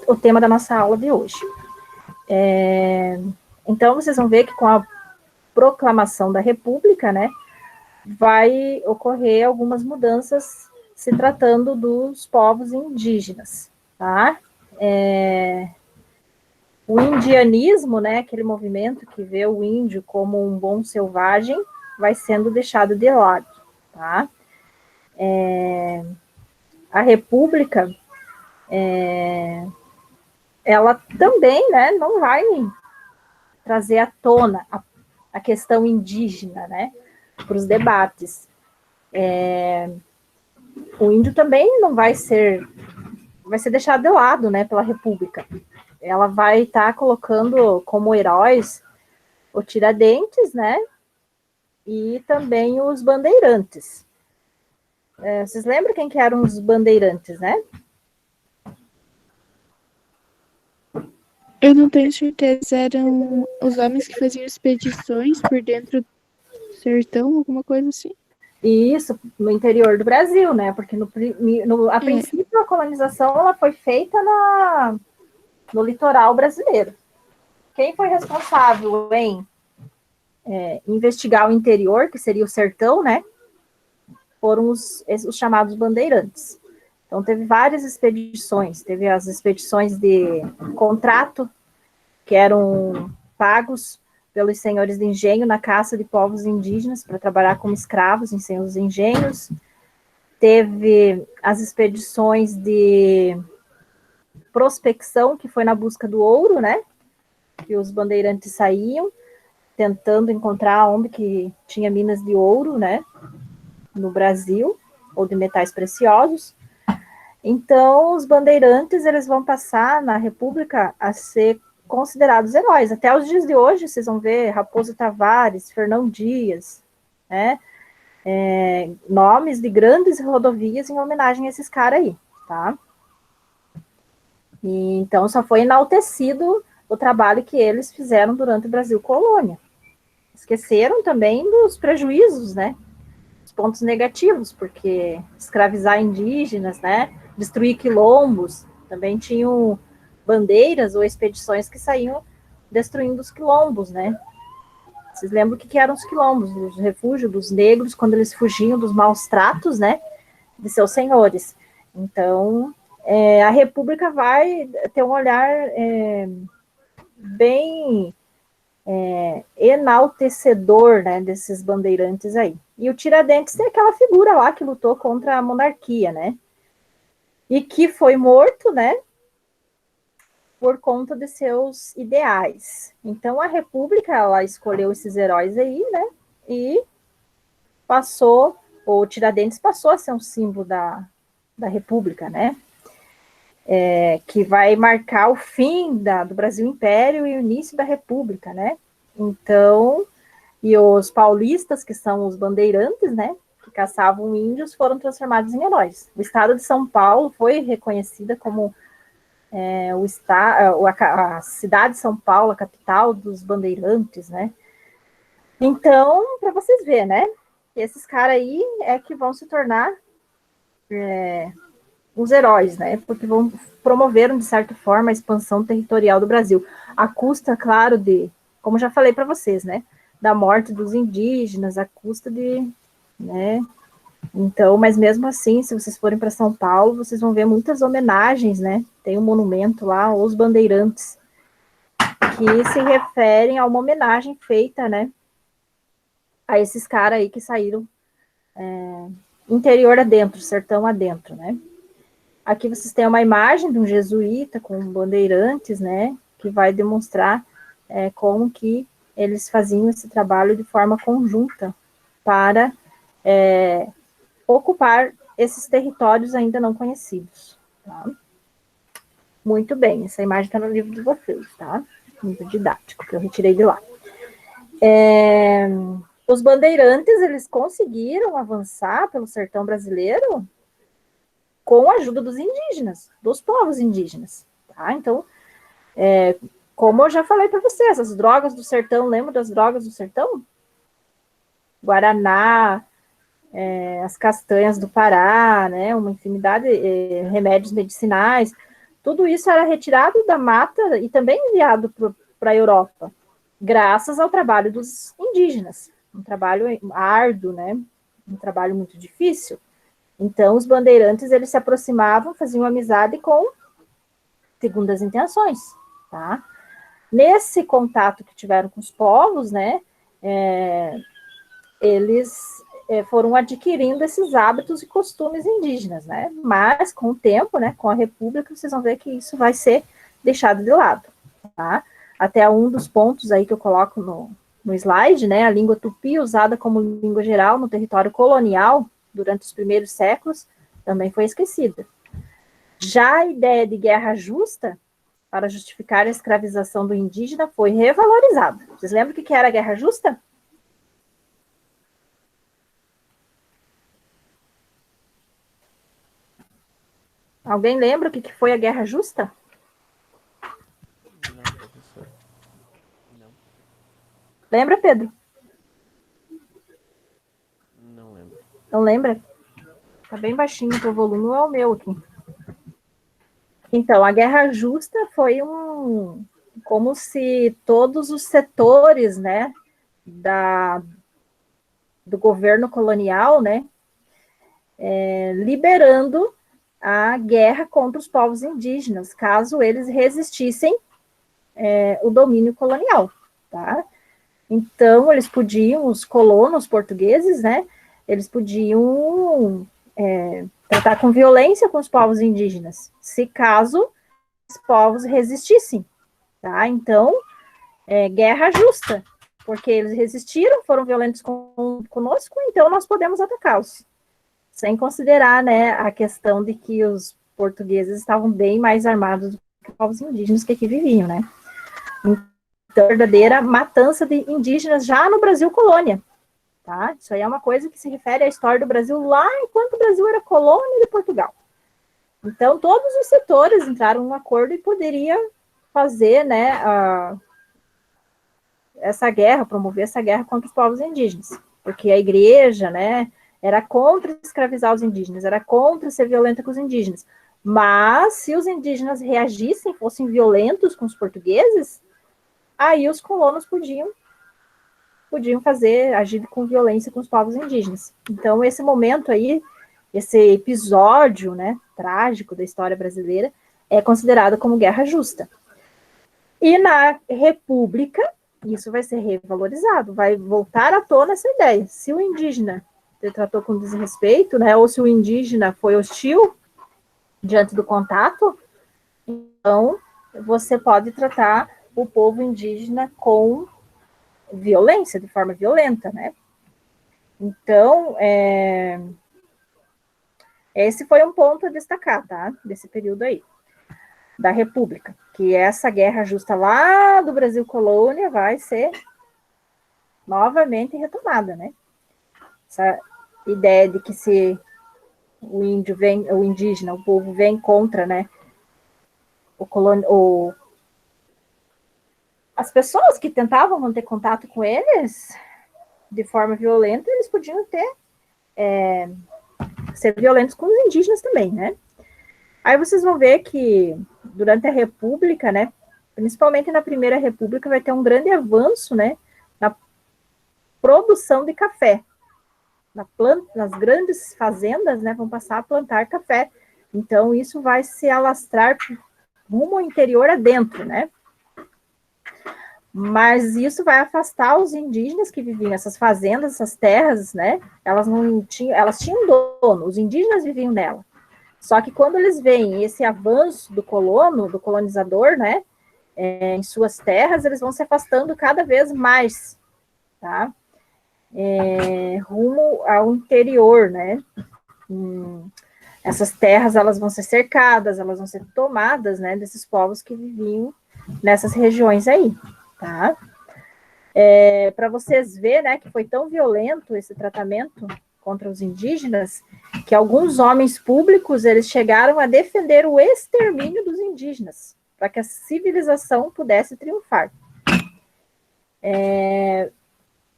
o tema da nossa aula de hoje. Então, vocês vão ver que com a proclamação da República, né, vai ocorrer algumas mudanças se tratando dos povos indígenas, tá? O indianismo, né, aquele movimento que vê o índio como um bom selvagem, vai sendo deixado de lado, tá? A República, ela também, né, não vai trazer à tona a questão indígena, né, para os debates. O índio também não vai ser deixado de lado, né, pela República. Ela vai estar colocando como heróis o Tiradentes, né, e também os bandeirantes. Vocês lembram quem que eram os bandeirantes, né? Eu não tenho certeza, eram os homens que faziam expedições por dentro do sertão, alguma coisa assim? Isso, no interior do Brasil, né? Porque a princípio a colonização ela foi feita no litoral brasileiro. Quem foi responsável em investigar o interior, que seria o sertão, né? Foram os chamados bandeirantes. Então, teve várias expedições. Teve as expedições de contrato, que eram pagos pelos senhores de engenho na caça de povos indígenas para trabalhar como escravos em seus engenhos. Teve as expedições de prospecção, que foi na busca do ouro, né? Que os bandeirantes saíam tentando encontrar onde que tinha minas de ouro, né? No Brasil, ou de metais preciosos. Então, os bandeirantes, eles vão passar na República a ser considerados heróis. Até os dias de hoje, vocês vão ver Raposo Tavares, Fernão Dias, né? Nomes de grandes rodovias em homenagem a esses caras aí, tá? E, então, só foi enaltecido o trabalho que eles fizeram durante o Brasil Colônia. Esqueceram também dos prejuízos, né? Os pontos negativos, porque escravizar indígenas, né? Destruir quilombos, também tinham bandeiras ou expedições que saíam destruindo os quilombos, né? Vocês lembram o que eram os quilombos? Os refúgios dos negros, quando eles fugiam dos maus tratos, né? De seus senhores. Então, a República vai ter um olhar bem enaltecedor, né, desses bandeirantes aí. E o Tiradentes é aquela figura lá que lutou contra a monarquia, né? E que foi morto, né, por conta de seus ideais. Então a República, ela escolheu esses heróis aí, né? E o Tiradentes passou a ser um símbolo da República, né? Que vai marcar o fim do Brasil Império e o início da República, né? Então, e os paulistas, que são os bandeirantes, né? Que caçavam índios, foram transformados em heróis. O estado de São Paulo foi reconhecida como a cidade de São Paulo, a capital dos bandeirantes, né? Então, para vocês verem, né? Esses caras aí é que vão se tornar os heróis, né? Porque promoveram, de certa forma, a expansão territorial do Brasil. À custa, claro, como já falei para vocês, né? Da morte dos indígenas, à custa né? Então, mas mesmo assim, se vocês forem para São Paulo, vocês vão ver muitas homenagens, né? Tem um monumento lá, aos bandeirantes, que se referem a uma homenagem feita, né? A esses caras aí que saíram interior adentro, sertão adentro, né? Aqui vocês têm uma imagem de um jesuíta com bandeirantes, né? Que vai demonstrar como que eles faziam esse trabalho de forma conjunta para ocupar esses territórios ainda não conhecidos. Tá? Muito bem, essa imagem está no livro de vocês, tá? Livro didático, que eu retirei de lá. Os bandeirantes, eles conseguiram avançar pelo sertão brasileiro com a ajuda dos indígenas, dos povos indígenas, tá? Então, como eu já falei para vocês, as drogas do sertão, lembra das drogas do sertão? Guaraná, as castanhas do Pará, né? Uma infinidade de remédios medicinais. Tudo isso era retirado da mata e também enviado para a Europa, graças ao trabalho dos indígenas. Um trabalho árduo, né? Um trabalho muito difícil. Então, os bandeirantes, eles se aproximavam, faziam amizade com segundas intenções, tá? Nesse contato que tiveram com os povos, né, eles foram adquirindo esses hábitos e costumes indígenas, né? Mas, com o tempo, né, com a República, vocês vão ver que isso vai ser deixado de lado, tá? Até um dos pontos aí que eu coloco no slide, né, a língua tupi, usada como língua geral no território colonial durante os primeiros séculos, também foi esquecida. Já a ideia de guerra justa, para justificar a escravização do indígena, foi revalorizada. Vocês lembram o que era a guerra justa? Alguém lembra o que foi a guerra justa? Não, professor. Não. Lembra, Pedro? Não lembro. Não lembra? Tá bem baixinho o teu volume, não é o meu aqui. Então, a guerra justa foi como se todos os setores, né, do governo colonial, né, liberando a guerra contra os povos indígenas, caso eles resistissem o domínio colonial, tá? Então, eles podiam, os colonos portugueses, né, eles podiam tratar com violência com os povos indígenas, se caso os povos resistissem, tá? Então, guerra justa, porque eles resistiram, foram violentos conosco, então nós podemos atacá-los. Sem considerar, né, a questão de que os portugueses estavam bem mais armados do que os povos indígenas que aqui viviam, né? Então, verdadeira matança de indígenas já no Brasil colônia, tá? Isso aí é uma coisa que se refere à história do Brasil lá enquanto o Brasil era colônia de Portugal. Então, todos os setores entraram num acordo e poderia fazer, né, essa guerra, promover essa guerra contra os povos indígenas, porque a igreja, né, era contra escravizar os indígenas, era contra ser violenta com os indígenas. Mas, se os indígenas reagissem, fossem violentos com os portugueses, aí os colonos podiam agir com violência com os povos indígenas. Então, esse momento aí, esse episódio, né, trágico da história brasileira, é considerado como guerra justa. E na República, isso vai ser revalorizado, vai voltar à tona essa ideia. Se o indígena se tratou com desrespeito, né, ou se o indígena foi hostil diante do contato, então você pode tratar o povo indígena com violência, de forma violenta, né? Então, esse foi um ponto a destacar, tá? Desse período aí, da República, que essa guerra justa lá do Brasil colônia vai ser novamente retomada, né? Essa ideia de que se o indígena, o povo vem contra, né, as pessoas que tentavam manter contato com eles de forma violenta, eles podiam ser violentos com os indígenas também, né? Aí vocês vão ver que durante a República, né, principalmente na Primeira República, vai ter um grande avanço, né, na produção de café. Nas grandes fazendas, né, vão passar a plantar café. Então, isso vai se alastrar rumo ao interior adentro, né? Mas isso vai afastar os indígenas que viviam nessas fazendas, essas terras, né? Elas tinham dono, os indígenas viviam nela. Só que quando eles veem esse avanço do colonizador, né, em suas terras, eles vão se afastando cada vez mais, tá? Rumo ao interior, né? Essas terras, elas vão ser cercadas, elas vão ser tomadas, né, desses povos que viviam nessas regiões aí, tá? Para vocês verem, né, que foi tão violento esse tratamento contra os indígenas, que alguns homens públicos, eles chegaram a defender o extermínio dos indígenas, para que a civilização pudesse triunfar.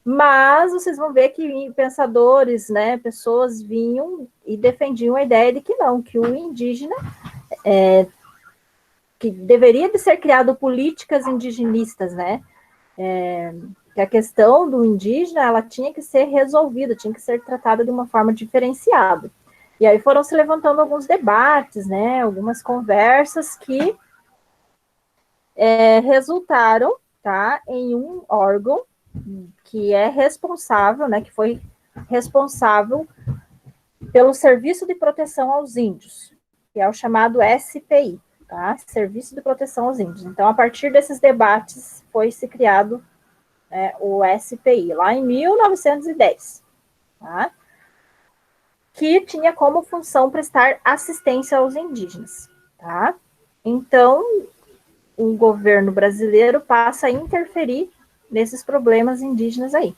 Mas vocês vão ver que pensadores, né, pessoas vinham e defendiam a ideia de que não, que o indígena que deveria de ser criado políticas indigenistas, né? Que a questão do indígena, ela tinha que ser resolvida, tinha que ser tratada de uma forma diferenciada. E aí foram se levantando alguns debates, né? Algumas conversas que resultaram, tá, em um órgão que é responsável, né? Que foi responsável pelo Serviço de Proteção aos Índios, que é o chamado SPI, tá? Serviço de Proteção aos Índios. Então, a partir desses debates, foi se criado o SPI, lá em 1910, tá? Que tinha como função prestar assistência aos indígenas, tá? Então, o governo brasileiro passa a interferir nesses problemas indígenas aí.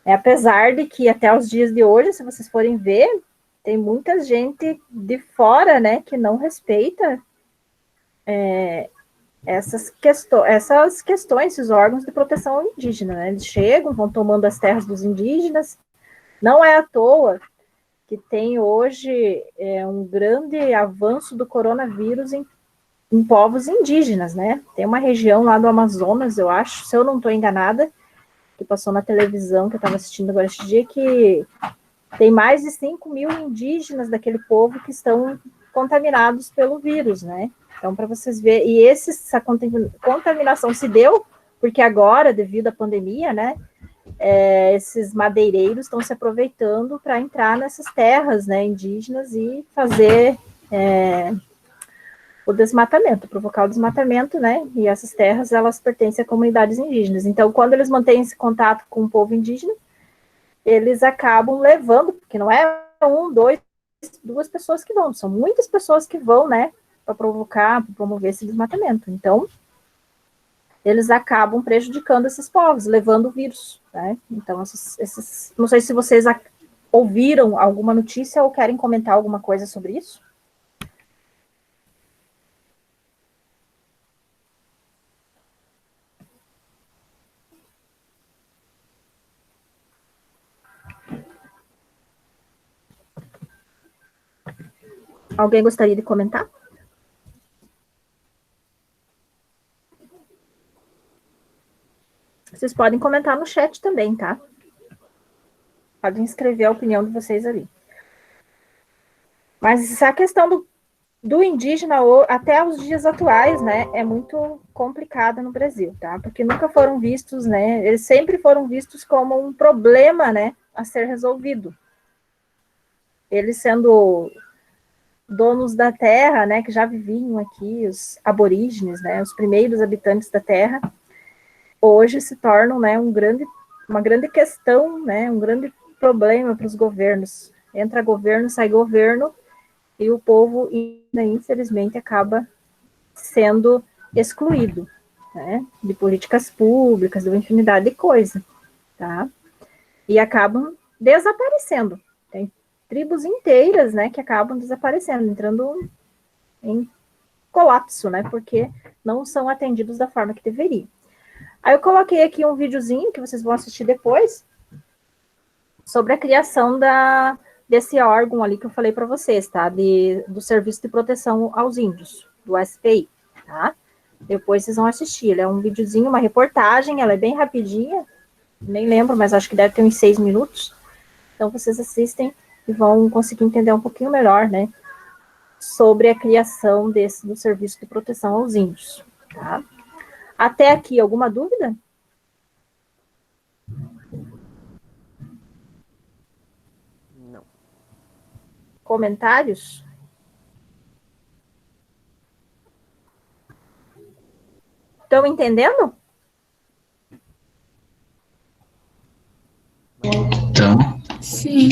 Apesar de que até os dias de hoje, se vocês forem ver, tem muita gente de fora, né, que não respeita essas questões, esses órgãos de proteção indígena, né? Eles chegam, vão tomando as terras dos indígenas. Não é à toa que tem hoje um grande avanço do coronavírus em povos indígenas, né? Tem uma região lá do Amazonas, eu acho, se eu não estou enganada, que passou na televisão, que eu estava assistindo agora este dia, que tem mais de 5 mil indígenas daquele povo que estão contaminados pelo vírus, né? Então, para vocês verem, e essa contaminação se deu porque agora, devido à pandemia, né, esses madeireiros estão se aproveitando para entrar nessas terras, né, indígenas e fazer o desmatamento, provocar o desmatamento, né, e essas terras, elas pertencem a comunidades indígenas. Então, quando eles mantêm esse contato com o povo indígena, eles acabam levando, porque não é duas pessoas que vão, são muitas pessoas que vão, né, para provocar, para promover esse desmatamento. Então, eles acabam prejudicando esses povos, levando o vírus, né? Então, não sei se vocês ouviram alguma notícia ou querem comentar alguma coisa sobre isso. Alguém gostaria de comentar? Vocês podem comentar no chat também, tá? Podem escrever a opinião de vocês ali. Mas a questão do indígena até os dias atuais, né, é muito complicada no Brasil, tá? Porque nunca foram vistos, né? Eles sempre foram vistos como um problema, né, a ser resolvido. Eles sendo donos da terra, né, que já viviam aqui, os aborígenes, né, os primeiros habitantes da terra, hoje se tornam, né, uma grande questão, né, um grande problema para os governos. Entra governo, sai governo, e o povo, infelizmente, acaba sendo excluído, né, de políticas públicas, de uma infinidade de coisas, tá? E acabam desaparecendo. Tem tribos inteiras, né, que acabam desaparecendo, entrando em colapso, né, porque não são atendidos da forma que deveria. Aí eu coloquei aqui um videozinho que vocês vão assistir depois sobre a criação desse órgão ali que eu falei para vocês, tá, do Serviço de Proteção aos Índios, do SPI, tá? Depois vocês vão assistir, ele é um videozinho, uma reportagem, ela é bem rapidinha, nem lembro, mas acho que deve ter uns 6 minutos, então vocês assistem e vão conseguir entender um pouquinho melhor, né, sobre a criação do Serviço de Proteção aos Índios, tá? Até aqui, alguma dúvida? Não. Comentários? Estão entendendo? Então, Sim.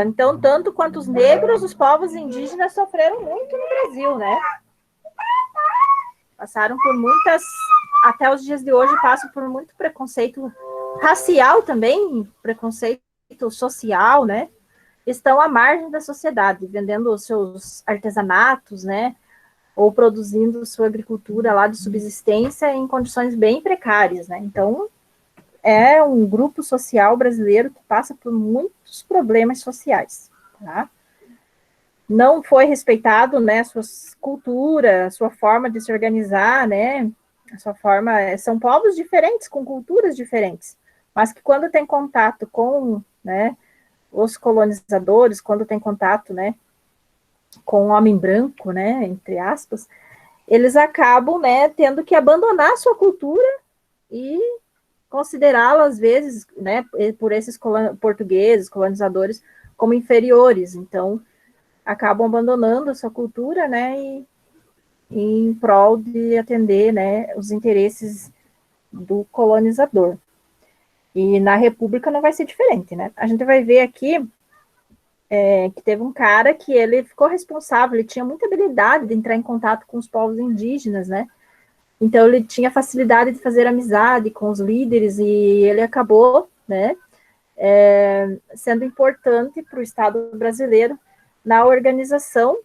Então, tanto quanto os negros, os povos indígenas sofreram muito no Brasil, né? Passaram por até os dias de hoje, passam por muito preconceito racial também, preconceito social, né? Estão à margem da sociedade, vendendo os seus artesanatos, né? Ou produzindo sua agricultura lá de subsistência em condições bem precárias, né? Então, é um grupo social brasileiro que passa por muitos problemas sociais, tá? não foi respeitado, né, sua cultura, sua forma de se organizar, né, a sua forma, são povos diferentes, com culturas diferentes, mas que quando tem contato com, né, os colonizadores, quando tem contato, né, com o homem branco, né, entre aspas, eles acabam, né, tendo que abandonar sua cultura e considerá-la, às vezes, né, por esses portugueses, colonizadores, como inferiores. Então, acabam abandonando a sua cultura, né, e em prol de atender, né, os interesses do colonizador. E na República não vai ser diferente, né? A gente vai ver aqui que teve um cara que ele ficou responsável, ele tinha muita habilidade de entrar em contato com os povos indígenas, né? Então ele tinha facilidade de fazer amizade com os líderes e ele acabou, né, sendo importante para o Estado brasileiro na organização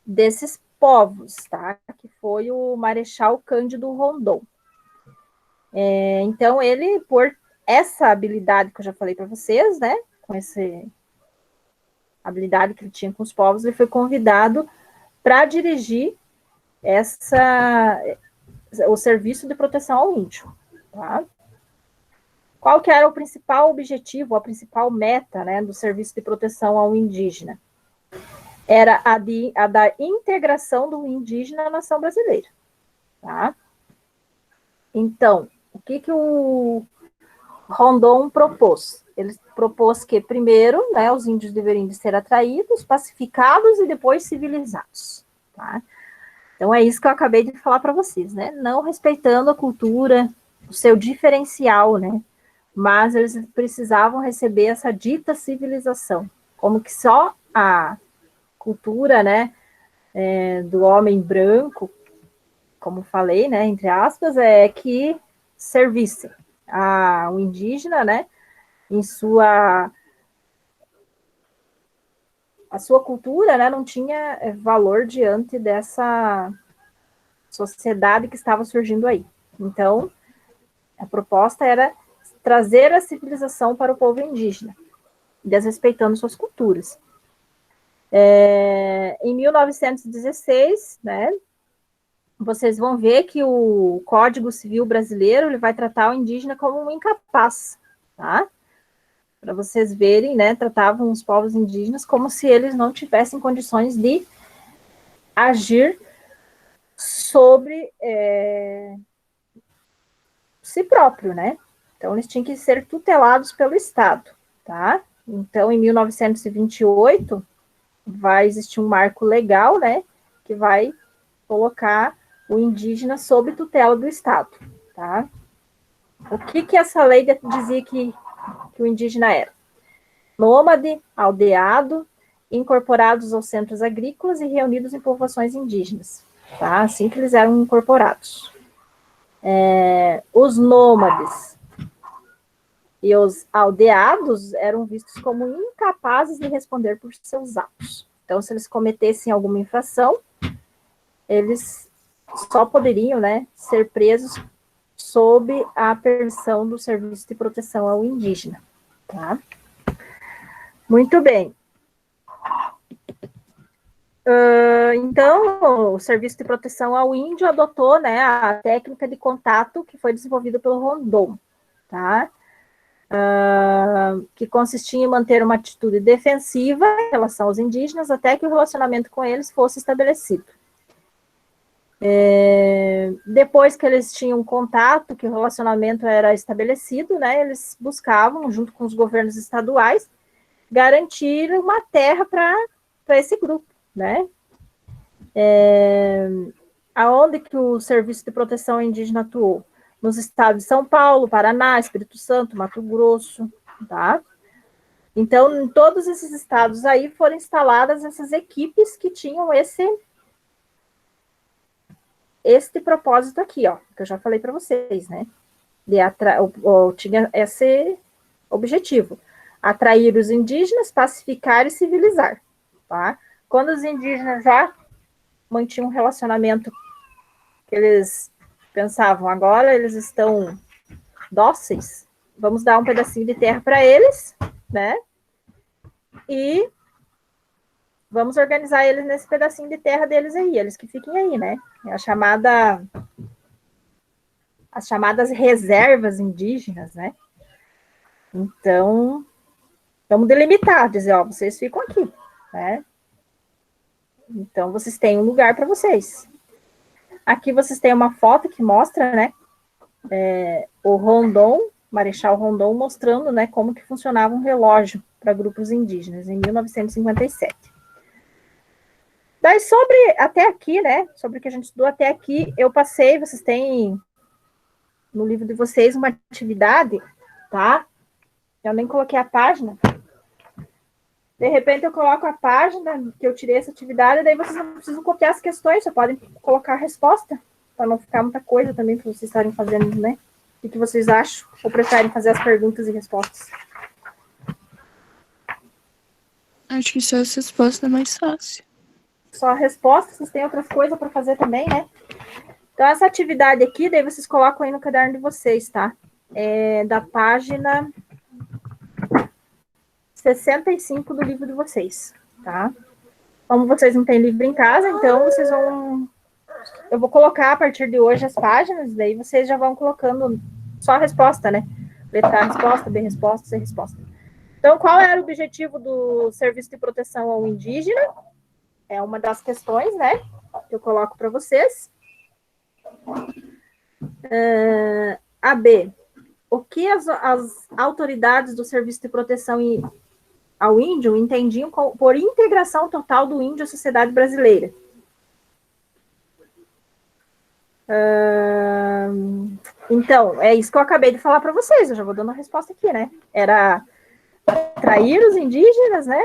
desses povos, tá? Que foi o Marechal Cândido Rondon. Então ele, por essa habilidade que eu já falei para vocês, né, com essa habilidade que ele tinha com os povos, ele foi convidado para dirigir o serviço de proteção ao índio, tá? Qual que era o principal objetivo, a principal meta, né, do serviço de proteção ao indígena? Era a da integração do indígena na nação brasileira, tá? Então, o que o Rondon propôs? Ele propôs que, primeiro, né, os índios deveriam ser atraídos, pacificados e depois civilizados, tá? Então, é isso que eu acabei de falar para vocês, né? Não respeitando a cultura, o seu diferencial, né? Mas eles precisavam receber essa dita civilização, como que só a cultura, né, do homem branco, como falei, né, entre aspas, que servisse o indígena, né, em a sua cultura, né, não tinha valor diante dessa sociedade que estava surgindo aí. Então, a proposta era trazer a civilização para o povo indígena, desrespeitando suas culturas. Em 1916, né, vocês vão ver que o Código Civil Brasileiro ele vai tratar o indígena como um incapaz, tá? Para vocês verem, né, tratavam os povos indígenas como se eles não tivessem condições de agir sobre si próprio, né? Então, eles tinham que ser tutelados pelo Estado, tá? Então, em 1928, vai existir um marco legal, né, que vai colocar o indígena sob tutela do Estado, tá? O que essa lei dizia que o indígena era? Nômade, aldeado, incorporados aos centros agrícolas e reunidos em povoações indígenas, tá? Assim que eles eram incorporados. Os nômades e os aldeados eram vistos como incapazes de responder por seus atos. Então, se eles cometessem alguma infração, eles só poderiam, né, ser presos sob a permissão do Serviço de Proteção ao Indígena, tá? Muito bem. Então, o Serviço de Proteção ao Índio adotou, né, a técnica de contato que foi desenvolvida pelo Rondon, tá? Que consistia em manter uma atitude defensiva em relação aos indígenas até que o relacionamento com eles fosse estabelecido. Depois que eles tinham contato, que o relacionamento era estabelecido, né, eles buscavam, junto com os governos estaduais, garantir uma terra para esse grupo, né? Aonde que o Serviço de Proteção Indígena atuou? Nos estados de São Paulo, Paraná, Espírito Santo, Mato Grosso, tá? Então, em todos esses estados aí foram instaladas essas equipes que tinham este propósito aqui, ó, que eu já falei para vocês, né? Tinha esse objetivo: atrair os indígenas, pacificar e civilizar, tá? Quando os indígenas já mantinham um relacionamento que eles pensavam, agora eles estão dóceis, vamos dar um pedacinho de terra para eles, né? E vamos organizar eles nesse pedacinho de terra deles aí, eles que fiquem aí, né? É as chamadas reservas indígenas, né? Então, vamos delimitar, dizer, ó, vocês ficam aqui, né? Então, vocês têm um lugar para vocês. Aqui vocês têm uma foto que mostra, né, o Rondon, Marechal Rondon, mostrando, né, como que funcionava um relógio para grupos indígenas, em 1957. Daí, até aqui, né, sobre o que a gente estudou até aqui, eu passei, vocês têm no livro de vocês uma atividade, tá? Eu nem coloquei a página. De repente eu coloco a página que eu tirei essa atividade, daí vocês não precisam copiar as questões, só podem colocar a resposta, para não ficar muita coisa também para vocês estarem fazendo, né? O que vocês acham? Ou preferem fazer as perguntas e respostas? Acho que só essa resposta é mais fácil. Só a resposta, vocês têm outras coisas para fazer também, né? Então, essa atividade aqui, daí vocês colocam aí no caderno de vocês, tá? É da página 65 do livro de vocês, tá? Como vocês não têm livro em casa, então vocês vão... Eu vou colocar a partir de hoje as páginas, daí vocês já vão colocando só a resposta, né? Letra A, resposta, B, resposta, C, resposta. Então, qual era o objetivo do Serviço de Proteção ao Indígena? É uma das questões, né? Que eu coloco para vocês. A B. O que as autoridades do Serviço de Proteção ao Índio entendiam por integração total do índio à sociedade brasileira? Então, é isso que eu acabei de falar para vocês, eu já vou dando a resposta aqui, né? Era trair os indígenas, né?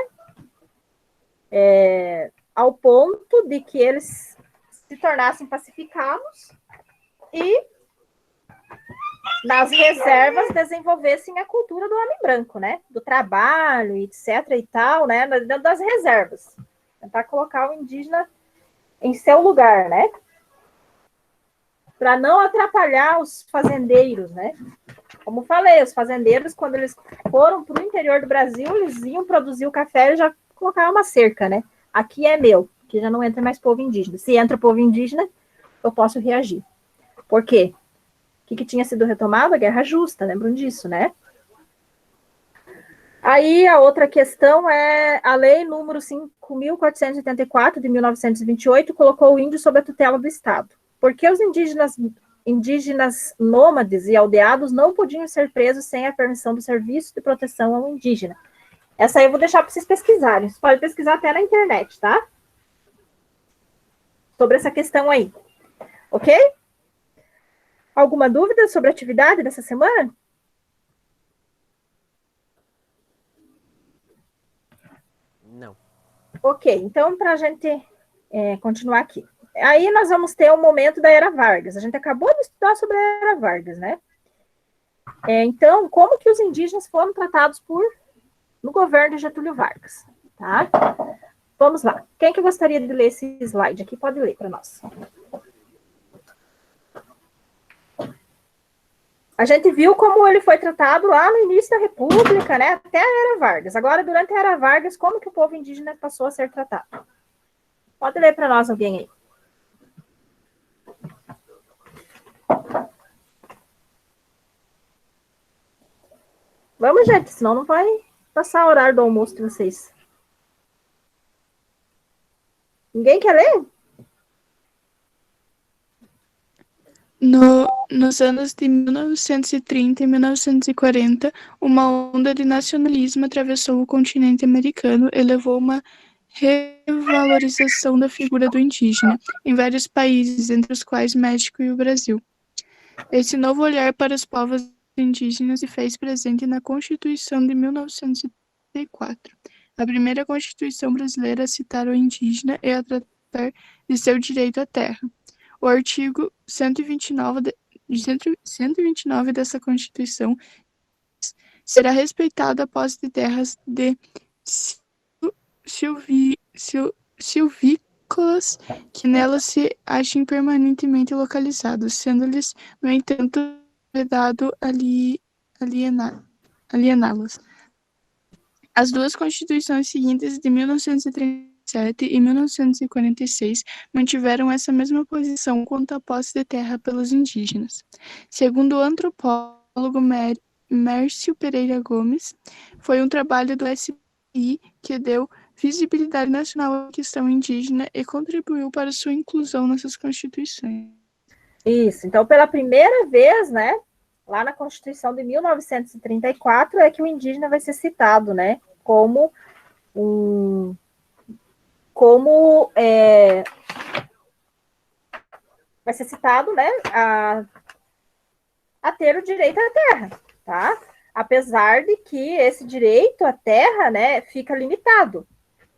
Ao ponto de que eles se tornassem pacificados e nas reservas desenvolvessem a cultura do homem branco, né? Do trabalho, etc. e tal, né? Dentro das reservas. Tentar colocar o indígena em seu lugar, né? Para não atrapalhar os fazendeiros, né? Como falei, os fazendeiros, quando eles foram para o interior do Brasil, eles iam produzir o café e já colocavam uma cerca, né? Aqui é meu, que já não entra mais povo indígena. Se entra povo indígena, eu posso reagir. Por quê? O que tinha sido retomado? A Guerra Justa, lembram disso, né? Aí a outra questão é a lei número 5.484 de 1928 colocou o índio sob a tutela do Estado. Por que os indígenas nômades e aldeados não podiam ser presos sem a permissão do Serviço de Proteção ao Indígena? Essa aí eu vou deixar para vocês pesquisarem. Vocês podem pesquisar até na internet, tá? Sobre essa questão aí. Ok? Alguma dúvida sobre a atividade dessa semana? Não. Ok, então para a gente continuar aqui. Aí nós vamos ter o momento da Era Vargas. A gente acabou de estudar sobre a Era Vargas, né? Então, como que os indígenas foram tratados no governo de Getúlio Vargas, tá? Vamos lá. Quem que gostaria de ler esse slide aqui? Pode ler para nós. A gente viu como ele foi tratado lá no início da República, né? Até a Era Vargas. Agora, durante a Era Vargas, como que o povo indígena passou a ser tratado? Pode ler para nós alguém aí. Vamos, gente, senão não vai passar o horário do almoço de vocês. Ninguém quer ler? Nos anos de 1930 e 1940, uma onda de nacionalismo atravessou o continente americano e levou a uma revalorização da figura do indígena em vários países, entre os quais México e o Brasil. Esse novo olhar para os povos indígenas se fez presente na Constituição de 1934, a primeira Constituição brasileira a citar o indígena e a tratar de seu direito à terra. O artigo 129 dessa Constituição será respeitada a posse de terras de silvícolas que nelas se achem permanentemente localizados, sendo-lhes, no entanto, vedado aliená-las. As duas constituições seguintes, de 1934 e 1946 mantiveram essa mesma posição quanto à posse de terra pelos indígenas. Segundo o antropólogo Mércio Pereira Gomes, foi um trabalho do SPI que deu visibilidade nacional à questão indígena e contribuiu para sua inclusão nessas constituições. Isso, então pela primeira vez, né, lá na Constituição de 1934 é que o indígena vai ser citado, né, vai ser citado, né, a ter o direito à terra, tá? Apesar de que esse direito à terra, né, fica limitado,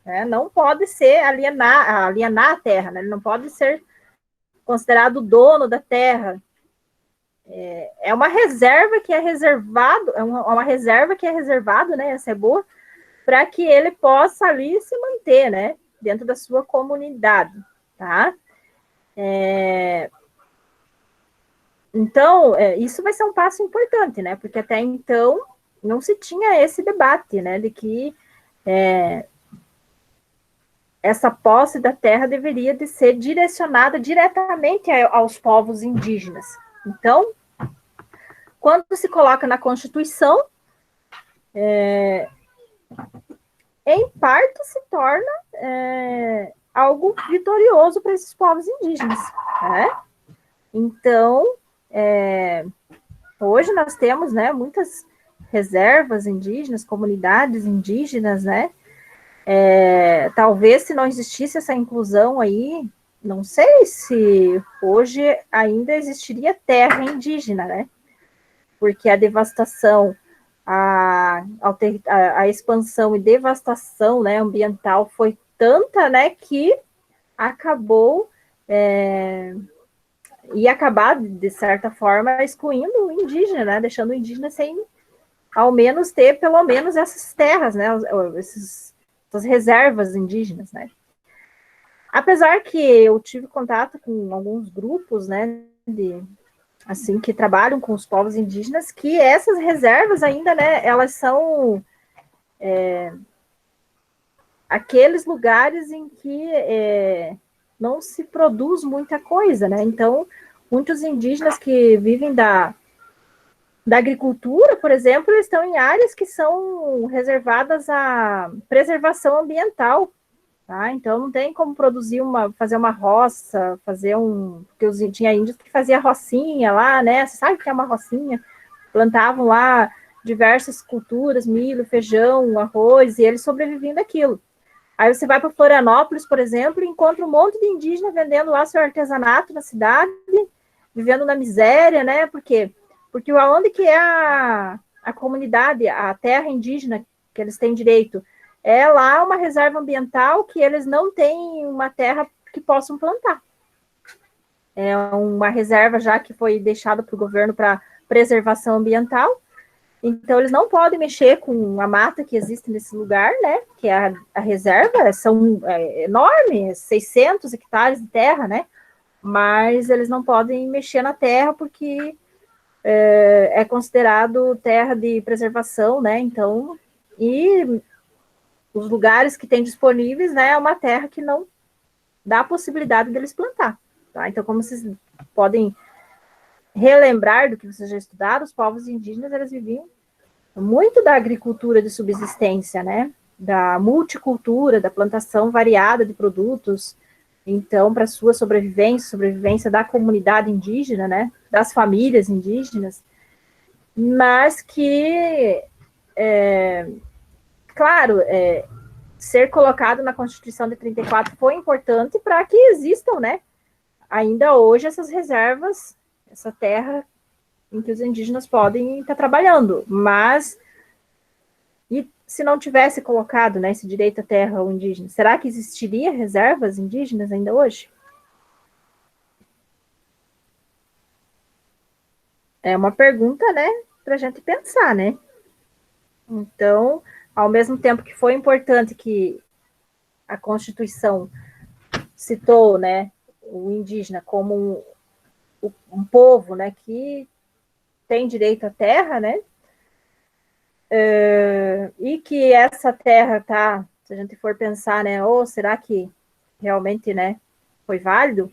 né? Não pode ser alienar a terra, né? Ele não pode ser considerado dono da terra. É uma reserva que é reservado, uma reserva que é reservado, né? Essa é boa, para que ele possa ali se manter, né? Dentro da sua comunidade, tá? Então, isso vai ser um passo importante, né? Porque até então não se tinha esse debate, né? De que essa posse da terra deveria de ser direcionada diretamente aos povos indígenas. Então, quando se coloca na Constituição, em parte se torna algo vitorioso para esses povos indígenas, né? Então, hoje nós temos, né, muitas reservas indígenas, comunidades indígenas, né? Talvez se não existisse essa inclusão aí, não sei se hoje ainda existiria terra indígena, né? Porque a devastação, a expansão e devastação, né, ambiental foi tanta, né, que acabou ia acabar, de certa forma, excluindo o indígena, né, deixando o indígena sem, ao menos, ter pelo menos essas terras, né, essas reservas indígenas, né. Apesar que eu tive contato com alguns grupos, né, assim, que trabalham com os povos indígenas, que essas reservas ainda, né, elas são aqueles lugares em que não se produz muita coisa, né, então, muitos indígenas que vivem da agricultura, por exemplo, eles estão em áreas que são reservadas à preservação ambiental, tá? Então não tem como fazer uma roça, porque tinha índios que faziam rocinha lá, né? Você sabe o que é uma rocinha? Plantavam lá diversas culturas, milho, feijão, arroz, e eles sobreviviam daquilo. Aí você vai para Florianópolis, por exemplo, e encontra um monte de indígena vendendo lá seu artesanato na cidade, vivendo na miséria, né? Por quê? Porque aonde que é a comunidade, a terra indígena que eles têm direito? É lá uma reserva ambiental que eles não têm uma terra que possam plantar. É uma reserva já que foi deixada para o governo para preservação ambiental. Então, eles não podem mexer com a mata que existe nesse lugar, né? Que é a reserva, são enormes, 600 hectares de terra, né? Mas eles não podem mexer na terra porque é considerado terra de preservação, né? Então, e os lugares que tem disponíveis, né, é uma terra que não dá a possibilidade deles plantar, tá? Então, como vocês podem relembrar do que vocês já estudaram, os povos indígenas, eles viviam muito da agricultura de subsistência, né? Da multicultura, da plantação variada de produtos. Então, para sua sobrevivência da comunidade indígena, né? Das famílias indígenas, mas que, claro, ser colocado na Constituição de 34 foi importante para que existam, né, ainda hoje essas reservas, essa terra em que os indígenas podem estar trabalhando, mas e se não tivesse colocado, né, esse direito à terra ao indígena, será que existiria reservas indígenas ainda hoje? É uma pergunta, né, para a gente pensar, né? Então, ao mesmo tempo que foi importante que a Constituição citou, né, o indígena como um povo, né, que tem direito à terra, né, e que essa terra está Se a gente for pensar, né, será que realmente, né, foi válido?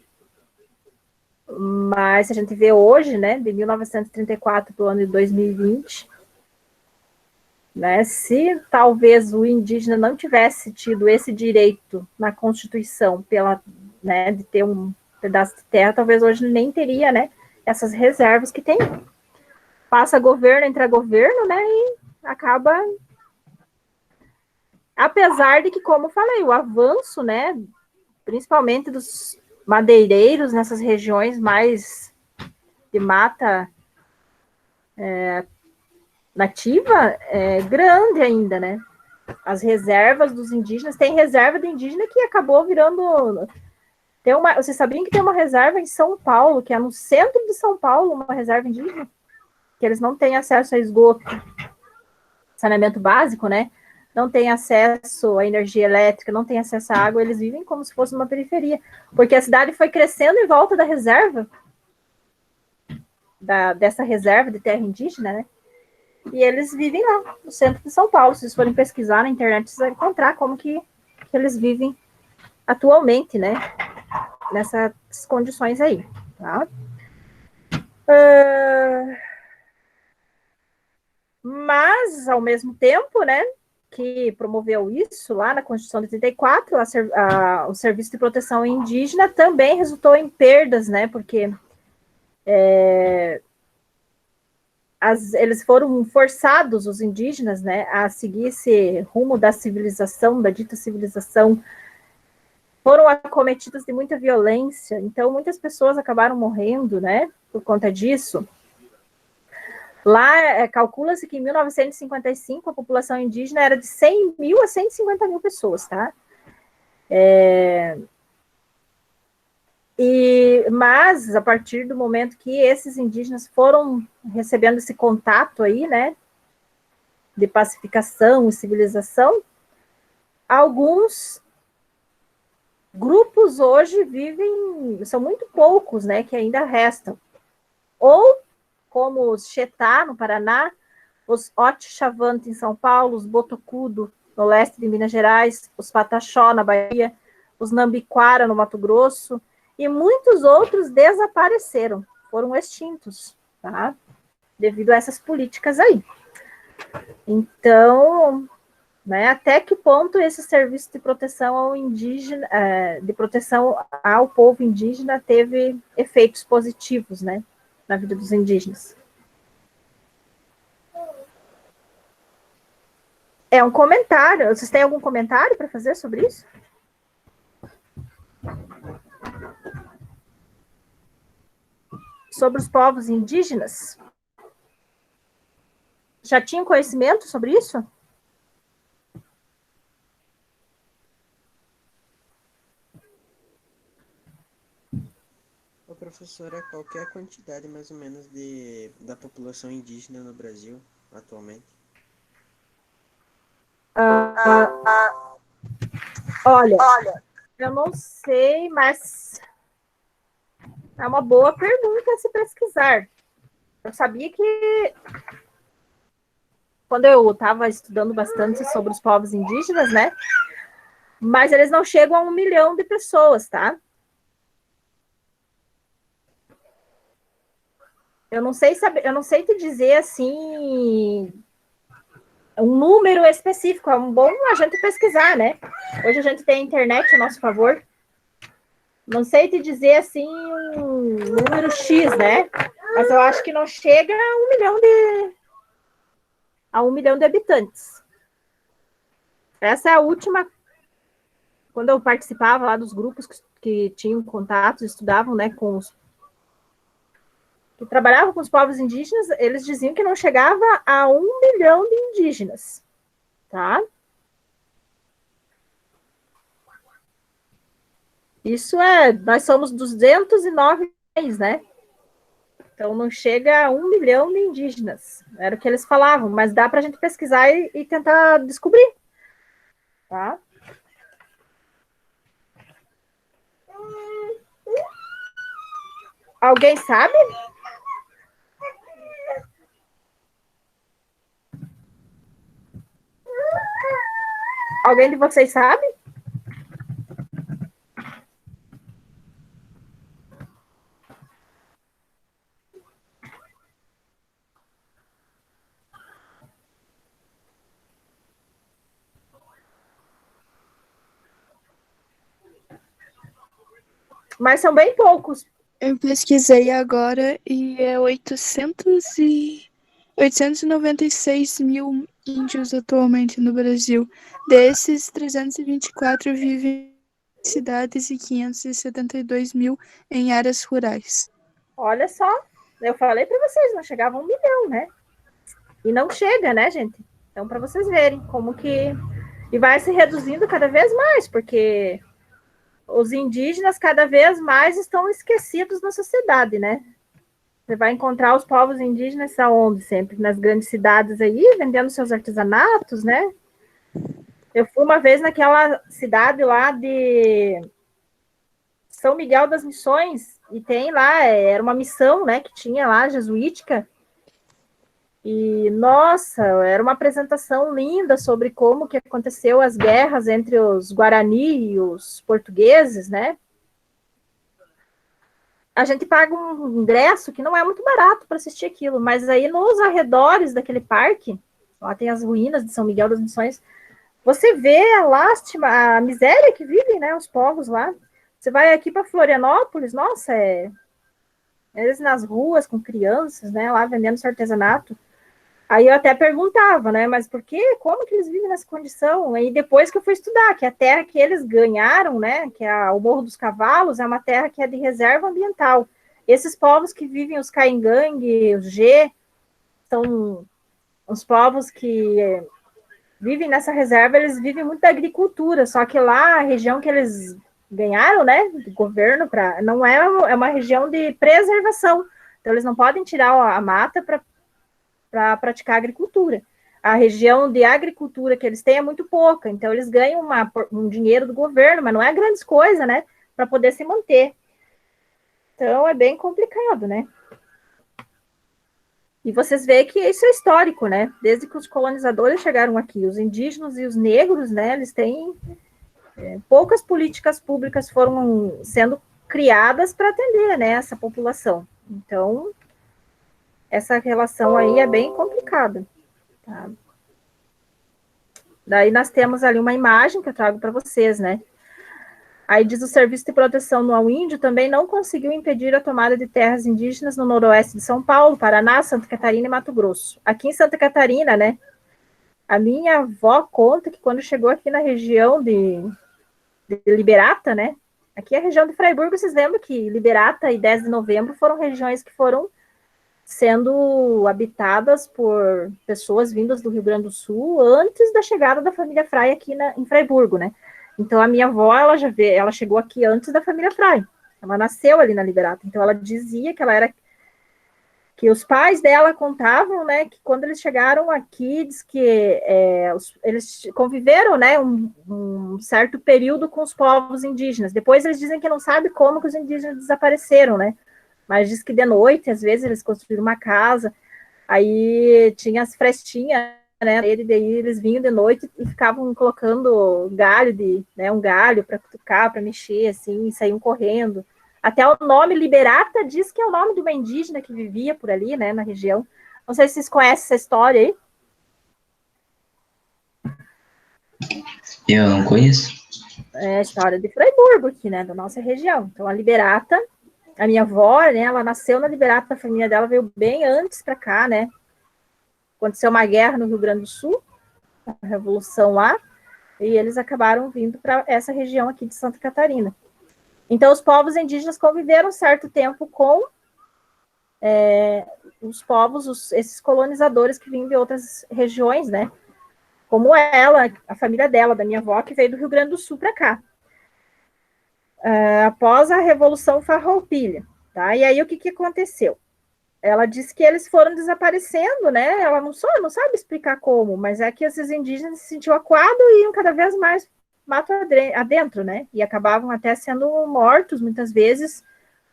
Mas se a gente vê hoje, né, de 1934 para o ano de 2020, né, se talvez o indígena não tivesse tido esse direito na Constituição né, de ter um pedaço de terra, talvez hoje ele nem teria, né, essas reservas que tem. Passa governo, entra governo, né, e acaba. Apesar de que, como eu falei, o avanço, né, principalmente dos madeireiros nessas regiões mais de mata nativa é grande ainda, né? As reservas dos indígenas, tem reserva de indígena que acabou virando. Vocês sabiam que tem uma reserva em São Paulo, que é no centro de São Paulo, uma reserva indígena, que eles não têm acesso a esgoto, saneamento básico, né? Não têm acesso à energia elétrica, não têm acesso à água, eles vivem como se fosse uma periferia, porque a cidade foi crescendo em volta da reserva, dessa reserva de terra indígena, né? E eles vivem lá, no centro de São Paulo. Se vocês forem pesquisar na internet, vocês vão encontrar como que eles vivem atualmente, né? Nessas condições aí, tá? Mas, ao mesmo tempo, né, que promoveu isso lá na Constituição de 34, o Serviço de Proteção Indígena também resultou em perdas, né, porque eles foram forçados, os indígenas, né, a seguir esse rumo da civilização, da dita civilização, foram acometidos de muita violência, então muitas pessoas acabaram morrendo, né, por conta disso. Lá, calcula-se que em 1955 a população indígena era de 100 mil a 150 mil pessoas, tá? Mas, a partir do momento que esses indígenas foram recebendo esse contato aí, né, de pacificação e civilização, alguns grupos hoje vivem, são muito poucos, né, que ainda restam. Ou, como os Xetá, no Paraná, os Otixavante, em São Paulo, os Botocudo, no leste de Minas Gerais, os Pataxó, na Bahia, os Nambiquara, no Mato Grosso, e muitos outros desapareceram, foram extintos, tá? Devido a essas políticas aí. Então, né, até que ponto esse serviço de proteção ao indígena, de proteção ao povo indígena teve efeitos positivos, né, na vida dos indígenas? É um comentário. Vocês têm algum comentário para fazer sobre isso? Sobre os povos indígenas? Já tinham conhecimento sobre isso? Ô, professora, qual que é a quantidade mais ou menos da população indígena no Brasil atualmente? Olha, eu não sei, mas é uma boa pergunta a se pesquisar. Eu sabia que quando eu estava estudando bastante sobre os povos indígenas, né? Mas eles não chegam a 1 milhão de pessoas, tá? Eu não sei te dizer assim um número específico. É bom a gente pesquisar, né? Hoje a gente tem a internet a nosso favor. Não sei te dizer assim um número X, né? Mas eu acho que não chega a 1 milhão de habitantes. Essa é a última. Quando eu participava lá dos grupos que tinham contatos, estudavam, né, que trabalhavam com os povos indígenas, eles diziam que não chegava a 1 milhão de indígenas, tá? Nós somos 209 milhões, né? Então não chega a 1 milhão de indígenas. Era o que eles falavam, mas dá para a gente pesquisar e tentar descobrir, tá? Alguém sabe? Alguém de vocês sabe? Mas são bem poucos. Eu pesquisei agora e é 896 mil índios atualmente no Brasil. Desses, 324 vivem em cidades e 572 mil em áreas rurais. Olha só, eu falei para vocês, não chegava a 1 milhão, né? E não chega, né, gente? Então, para vocês verem como que... E vai se reduzindo cada vez mais, porque os indígenas cada vez mais estão esquecidos na sociedade, né? Você vai encontrar os povos indígenas aonde sempre? Nas grandes cidades aí, vendendo seus artesanatos, né? Eu fui uma vez naquela cidade lá de São Miguel das Missões, e tem lá, era uma missão, né, que tinha lá, jesuítica, e, nossa, era uma apresentação linda sobre como que aconteceu as guerras entre os Guarani e os portugueses, né? A gente paga um ingresso que não é muito barato para assistir aquilo, mas aí nos arredores daquele parque, lá tem as ruínas de São Miguel das Missões, você vê a lástima, a miséria que vivem, né, os povos lá. Você vai aqui para Florianópolis, nossa, eles nas ruas com crianças, né, lá vendendo seu artesanato. Aí eu até perguntava, né, mas por quê? Como que eles vivem nessa condição? Aí depois que eu fui estudar, que a terra que eles ganharam, né, que é o Morro dos Cavalos, é uma terra que é de reserva ambiental. Esses povos que vivem, os Caingangue, os G, são os povos que vivem nessa reserva, eles vivem muito da agricultura, só que lá, a região que eles ganharam, né, do governo, não é uma região de preservação, então eles não podem tirar a mata para praticar agricultura. A região de agricultura que eles têm é muito pouca, então eles ganham um dinheiro do governo, mas não é grandes coisas, né, para poder se manter. Então é bem complicado, né? E vocês veem que isso é histórico, né? Desde que os colonizadores chegaram aqui, os indígenas e os negros, né, eles têm poucas políticas públicas foram sendo criadas para atender, né, essa população. Então, essa relação aí é bem complicada. Tá? Daí nós temos ali uma imagem que eu trago para vocês, né? Aí diz o Serviço de Proteção no ao Índio também não conseguiu impedir a tomada de terras indígenas no noroeste de São Paulo, Paraná, Santa Catarina e Mato Grosso. Aqui em Santa Catarina, né? A minha avó conta que quando chegou aqui na região de Liberata, né? Aqui é a região de Fraiburgo, vocês lembram que Liberata e 10 de Novembro foram regiões que foram sendo habitadas por pessoas vindas do Rio Grande do Sul antes da chegada da família Frei aqui em Fraiburgo, né? Então a minha avó, ela chegou aqui antes da família Frei. Ela nasceu ali na Liberata. Então ela dizia que os pais dela contavam, né, que quando eles chegaram aqui, diz que eles conviveram, né, um certo período com os povos indígenas. Depois eles dizem que não sabe como que os indígenas desapareceram, né? Mas diz que de noite, às vezes, eles construíram uma casa, aí tinha as frestinhas, né, e daí eles vinham de noite e ficavam colocando galho, um galho para cutucar, para mexer, assim, e saíam correndo. Até o nome Liberata diz que é o nome de uma indígena que vivia por ali, né, na região. Não sei se vocês conhecem essa história aí. Eu não conheço. É a história de Fraiburgo aqui, né, da nossa região. Então, a Liberata, a minha avó, né, ela nasceu na Liberata, a família dela veio bem antes para cá, né, aconteceu uma guerra no Rio Grande do Sul, a Revolução lá, e eles acabaram vindo para essa região aqui de Santa Catarina. Então, os povos indígenas conviveram um certo tempo com os povos, esses colonizadores que vinham de outras regiões, né, como ela, a família dela, da minha avó, que veio do Rio Grande do Sul para cá. Após a Revolução Farroupilha, tá? E aí o que aconteceu? Ela disse que eles foram desaparecendo, né? Ela não sabe explicar como, mas é que esses indígenas se sentiam acuados e iam cada vez mais mato adentro, né? E acabavam até sendo mortos, muitas vezes,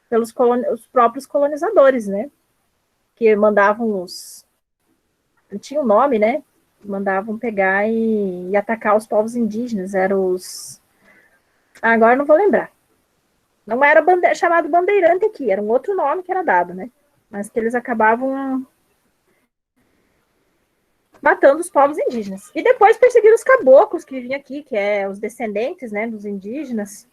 pelos os próprios colonizadores, né? Que mandavam tinha um nome, né? mandavam pegar e atacar os povos indígenas, eram os... Agora não vou lembrar. Não era chamado bandeirante aqui, era um outro nome que era dado, né? Mas que eles acabavam matando os povos indígenas. E depois perseguiram os caboclos que vinham aqui, que é os descendentes, né, dos indígenas.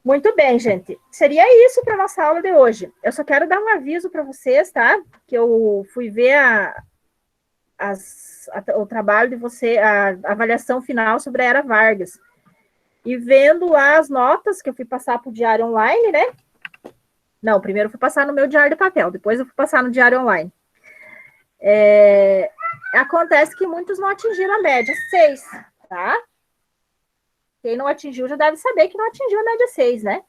Muito bem, gente. Seria isso para nossa aula de hoje. Eu só quero dar um aviso para vocês, tá? Que eu fui ver o trabalho de você, a avaliação final sobre a Era Vargas. E vendo lá as notas que eu fui passar para o diário online, né? Não, primeiro eu fui passar no meu diário de papel, depois eu fui passar no diário online. Acontece que muitos não atingiram a média 6, tá? Quem não atingiu já deve saber que não atingiu a média 6, né?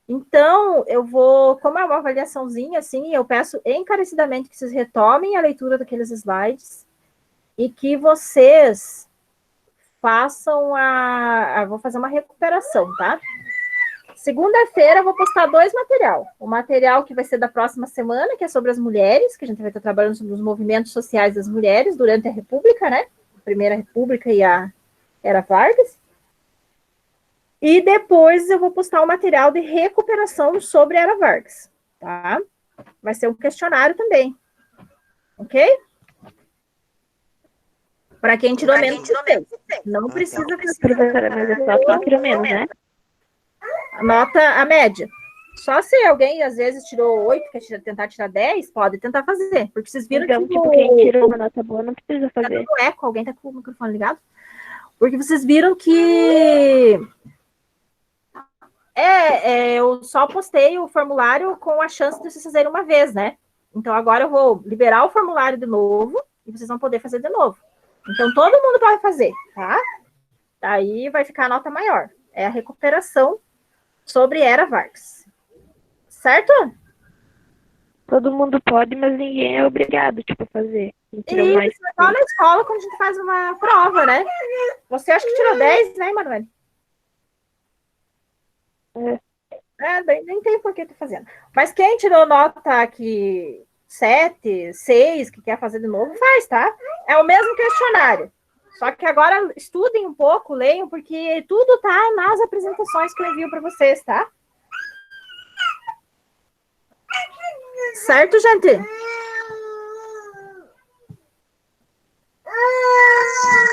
Então, eu vou, como é uma avaliaçãozinha, assim, eu peço encarecidamente que vocês retomem a leitura daqueles slides e que vocês façam vou fazer uma recuperação, tá? Segunda-feira eu vou postar 2 materiais. O material que vai ser da próxima semana, que é sobre as mulheres, que a gente vai estar trabalhando sobre os movimentos sociais das mulheres durante a República, né? A Primeira República e a Era Vargas. E depois eu vou postar um material de recuperação sobre a Era Vargas, tá? Vai ser um questionário também. Ok? Para quem tirou menos que 6. Não precisa... Professora, mas é só 4 menos, né? Nota a média. Só se alguém, às vezes, tirou 8, quer tentar tirar 10, pode tentar fazer. Porque vocês viram Então, que... tipo, quem tirou uma nota boa não precisa Tá fazer. dando eco, alguém tá com o microfone ligado? Porque vocês viram que... eu só postei o formulário com a chance de vocês fazerem uma vez, né? Então, agora eu vou liberar o formulário de novo e vocês vão poder fazer de novo. Então, todo mundo pode fazer, tá? Aí vai ficar a nota maior. É a recuperação sobre Era Vargas. Certo? Todo mundo pode, mas ninguém é obrigado, tipo, a fazer. E isso é igual na escola quando a gente faz uma prova, né? Você acha que tirou 10, né, Emanuele? Nem tem por que tá fazendo. Mas quem tirou nota aqui 7, 6, que quer fazer de novo, faz, tá? É o mesmo questionário. Só que agora estudem um pouco, leiam, porque tudo tá nas apresentações que eu envio para vocês, tá? Certo, gente?